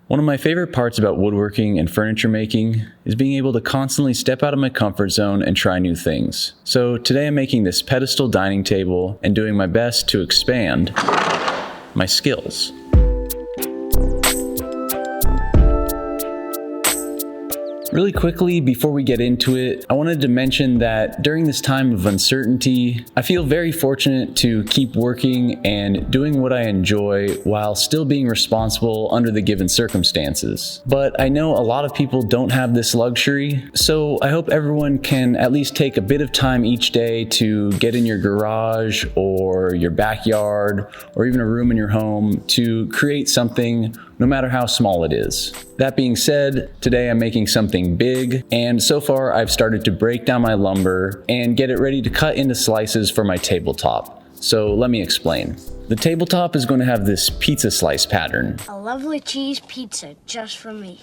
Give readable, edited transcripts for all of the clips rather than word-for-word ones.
One of my favorite parts about woodworking and furniture making is being able to constantly step out of my comfort zone and try new things. So today I'm making this pedestal dining table and doing my best to expand my skills. Really quickly, before we get into it, I wanted to mention that during this time of uncertainty, I feel very fortunate to keep working and doing what I enjoy while still being responsible under the given circumstances. But I know a lot of people don't have this luxury, so I hope everyone can at least take a bit of time each day to get in your garage or your backyard or even a room in your home to create something, no matter how small it is. That being said, today I'm making something big, and so far I've started to break down my lumber and get it ready to cut into slices for my tabletop. So let me explain. The tabletop is going to have this pizza slice pattern. A lovely cheese pizza just for me.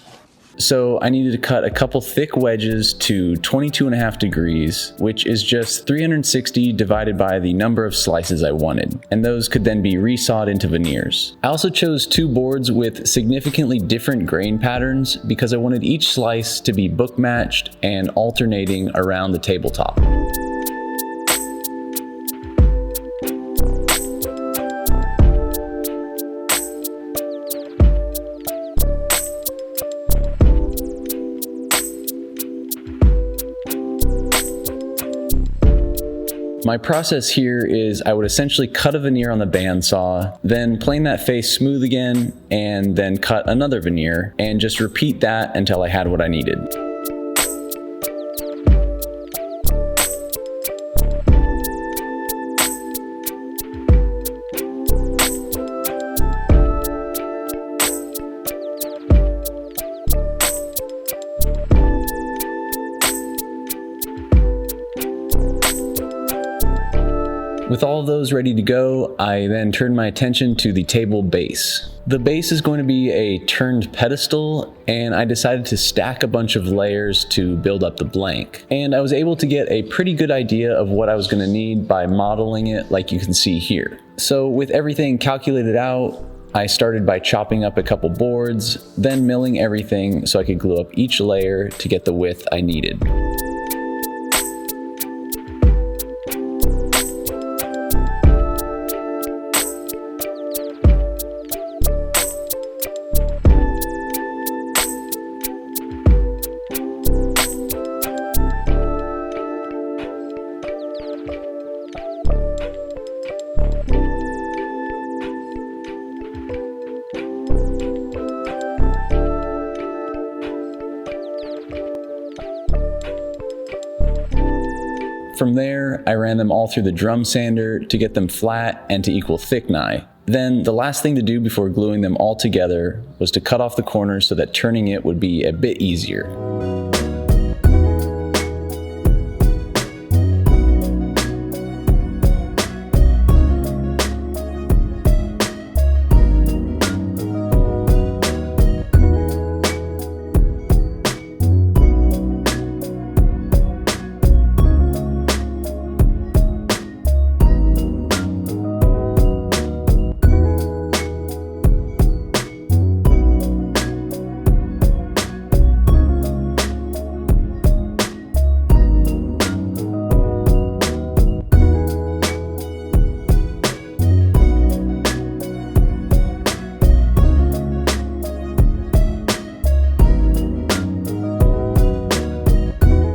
So I needed to cut a couple thick wedges to 22.5 degrees, which is just 360 divided by the number of slices I wanted, and those could then be resawed into veneers. I also chose two boards with significantly different grain patterns because I wanted each slice to be book matched and alternating around the tabletop. My process here is I would essentially cut a veneer on the bandsaw, then plane that face smooth again, and then cut another veneer, and just repeat that until I had what I needed. With all of those ready to go, I then turned my attention to the table base. The base is going to be a turned pedestal, and I decided to stack a bunch of layers to build up the blank. And I was able to get a pretty good idea of what I was going to need by modeling it like you can see here. So with everything calculated out, I started by chopping up a couple boards, then milling everything so I could glue up each layer to get the width I needed. From there, I ran them all through the drum sander to get them flat and to equal thickness. Then the last thing to do before gluing them all together was to cut off the corners so that turning it would be a bit easier.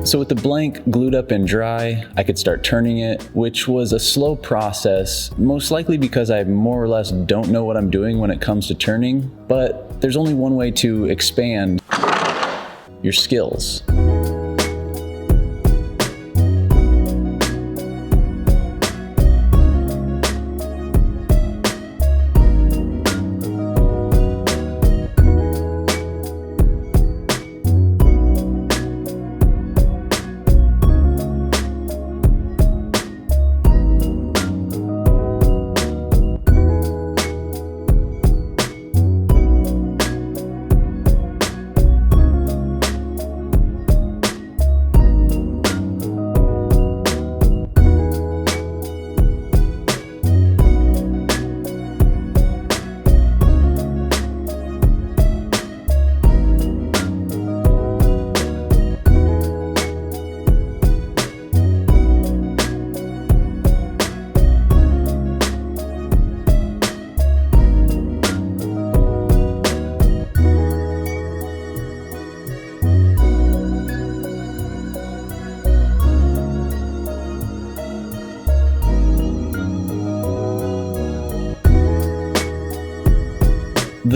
So with the blank glued up and dry, I could start turning it, which was a slow process, most likely because I more or less don't know what I'm doing when it comes to turning, but there's only one way to expand your skills.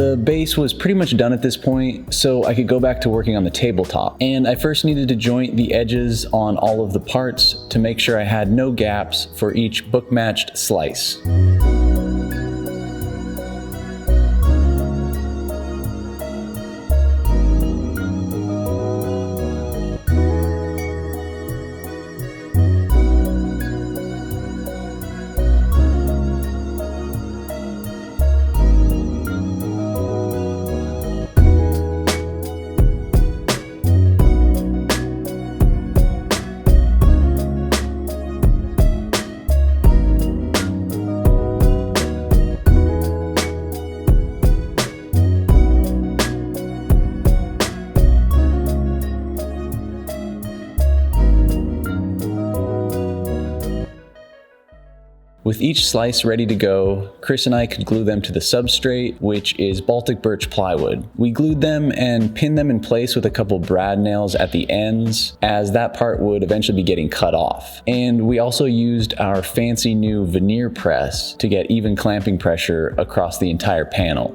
The base was pretty much done at this point, so I could go back to working on the tabletop. And I first needed to joint the edges on all of the parts to make sure I had no gaps for each book-matched slice. With each slice ready to go, Chris and I could glue them to the substrate, which is Baltic birch plywood. We glued them and pinned them in place with a couple brad nails at the ends, as that part would eventually be getting cut off. And we also used our fancy new veneer press to get even clamping pressure across the entire panel.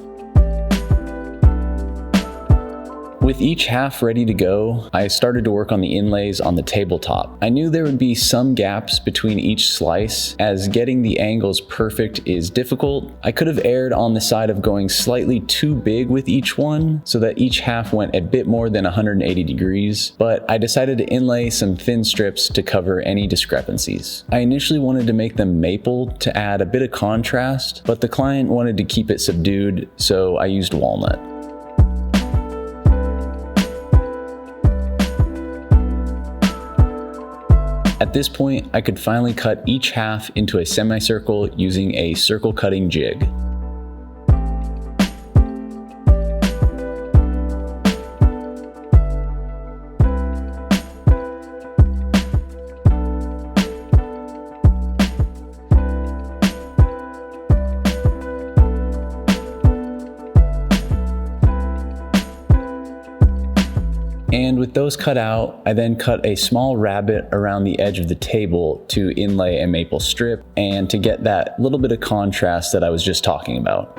With each half ready to go, I started to work on the inlays on the tabletop. I knew there would be some gaps between each slice, as getting the angles perfect is difficult. I could have erred on the side of going slightly too big with each one, so that each half went a bit more than 180 degrees, but I decided to inlay some thin strips to cover any discrepancies. I initially wanted to make them maple to add a bit of contrast, but the client wanted to keep it subdued, so I used walnut. At this point, I could finally cut each half into a semicircle using a circle cutting jig. And with those cut out, I then cut a small rabbet around the edge of the table to inlay a maple strip and to get that little bit of contrast that I was just talking about.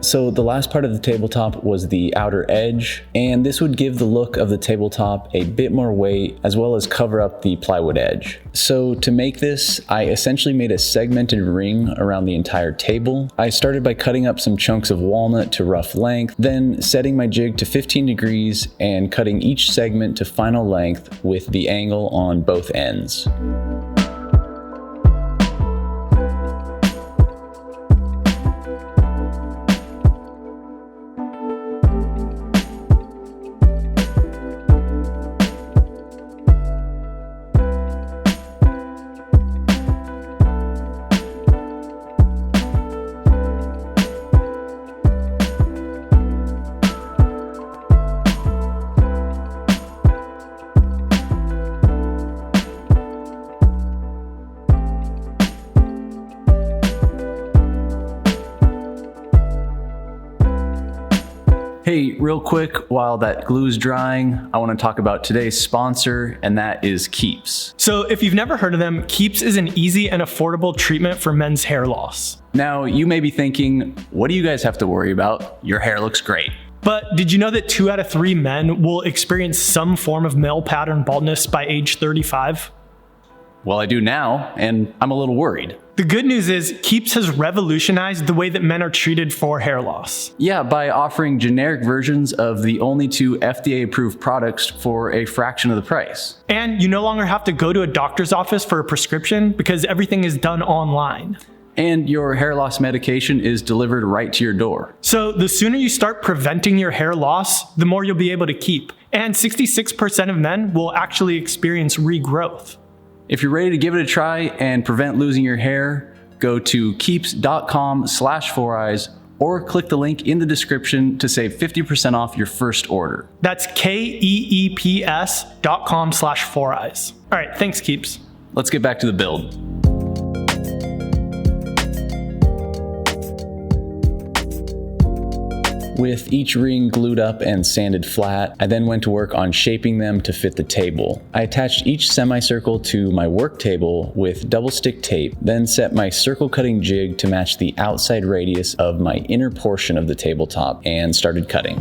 So the last part of the tabletop was the outer edge, and this would give the look of the tabletop a bit more weight as well as cover up the plywood edge. So to make this, I essentially made a segmented ring around the entire table. I started by cutting up some chunks of walnut to rough length, then setting my jig to 15 degrees and cutting each segment to final length with the angle on both ends. Hey, real quick, while that glue's drying, I want to talk about today's sponsor, and that is Keeps. So if you've never heard of them, Keeps is an easy and affordable treatment for men's hair loss. Now, you may be thinking, what do you guys have to worry about? Your hair looks great. But did you know that 2 out of 3 men will experience some form of male pattern baldness by age 35? Well, I do now, and I'm a little worried. The good news is Keeps has revolutionized the way that men are treated for hair loss. Yeah, by offering generic versions of the only 2 FDA-approved products for a fraction of the price. And you no longer have to go to a doctor's office for a prescription because everything is done online. And your hair loss medication is delivered right to your door. So the sooner you start preventing your hair loss, the more you'll be able to keep. And 66% of men will actually experience regrowth. If you're ready to give it a try and prevent losing your hair, go to keeps.com/4eyes or click the link in the description to save 50% off your first order. That's keeps.com/4eyes. All right, thanks, Keeps. Let's get back to the build. With each ring glued up and sanded flat, I then went to work on shaping them to fit the table. I attached each semicircle to my work table with double stick tape, then set my circle cutting jig to match the outside radius of my inner portion of the tabletop and started cutting.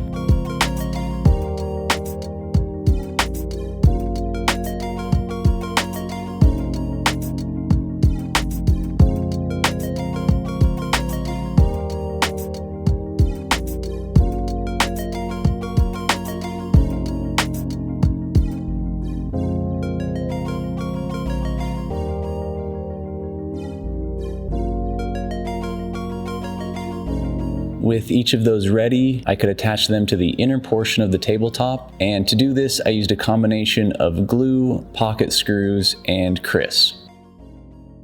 With each of those ready, I could attach them to the inner portion of the tabletop, and to do this I used a combination of glue, pocket screws, and Kris.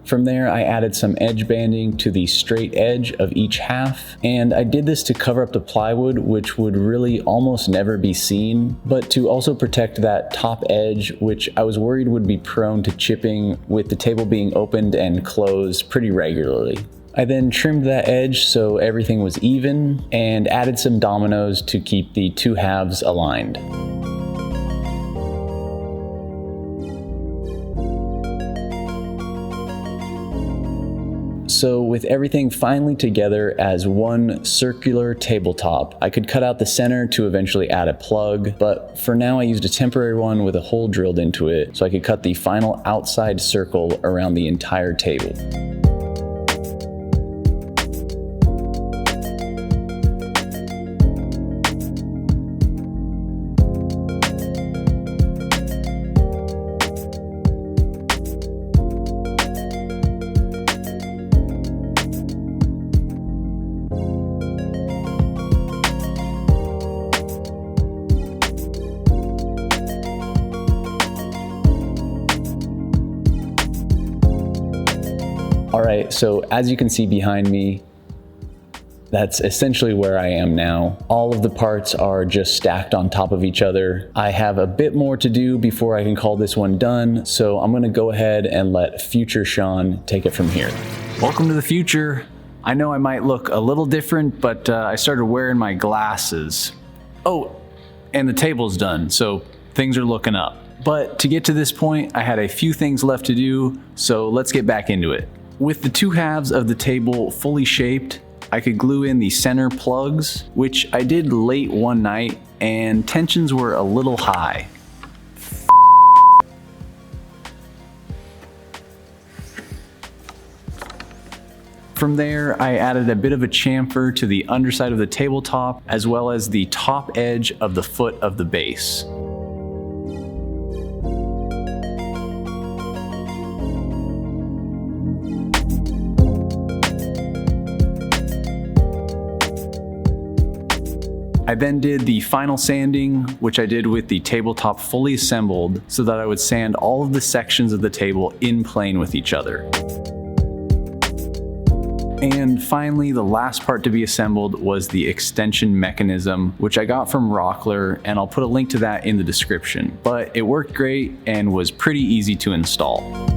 From there I added some edge banding to the straight edge of each half, and I did this to cover up the plywood, which would really almost never be seen, but to also protect that top edge, which I was worried would be prone to chipping with the table being opened and closed pretty regularly. I then trimmed that edge so everything was even and added some dominoes to keep the two halves aligned. So with everything finally together as one circular tabletop, I could cut out the center to eventually add a plug, but for now I used a temporary one with a hole drilled into it so I could cut the final outside circle around the entire table. Alright, so as you can see behind me, that's essentially where I am now. All of the parts are just stacked on top of each other. I have a bit more to do before I can call this one done, so I'm gonna go ahead and let future Sean take it from here. Welcome to the future. I know I might look a little different, but I started wearing my glasses. Oh, and the table's done, so things are looking up. But to get to this point, I had a few things left to do, so let's get back into it. With the two halves of the table fully shaped, I could glue in the center plugs, which I did late one night, and tensions were a little high. From there, I added a bit of a chamfer to the underside of the tabletop, as well as the top edge of the foot of the base. I then did the final sanding, which I did with the tabletop fully assembled so that I would sand all of the sections of the table in plane with each other. And finally, the last part to be assembled was the extension mechanism, which I got from Rockler, and I'll put a link to that in the description. But it worked great and was pretty easy to install.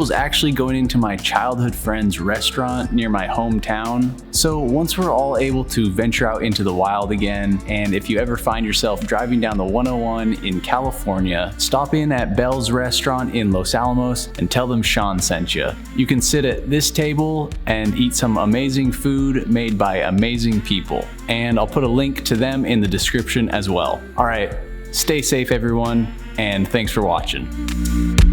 table's actually going into my childhood friend's restaurant near my hometown. So once we're all able to venture out into the wild again, and if you ever find yourself driving down the 101 in California, stop in at Bell's Restaurant in Los Alamos and tell them Sean sent you. You can sit at this table and eat some amazing food made by amazing people. And I'll put a link to them in the description as well. All right, stay safe everyone, and thanks for watching.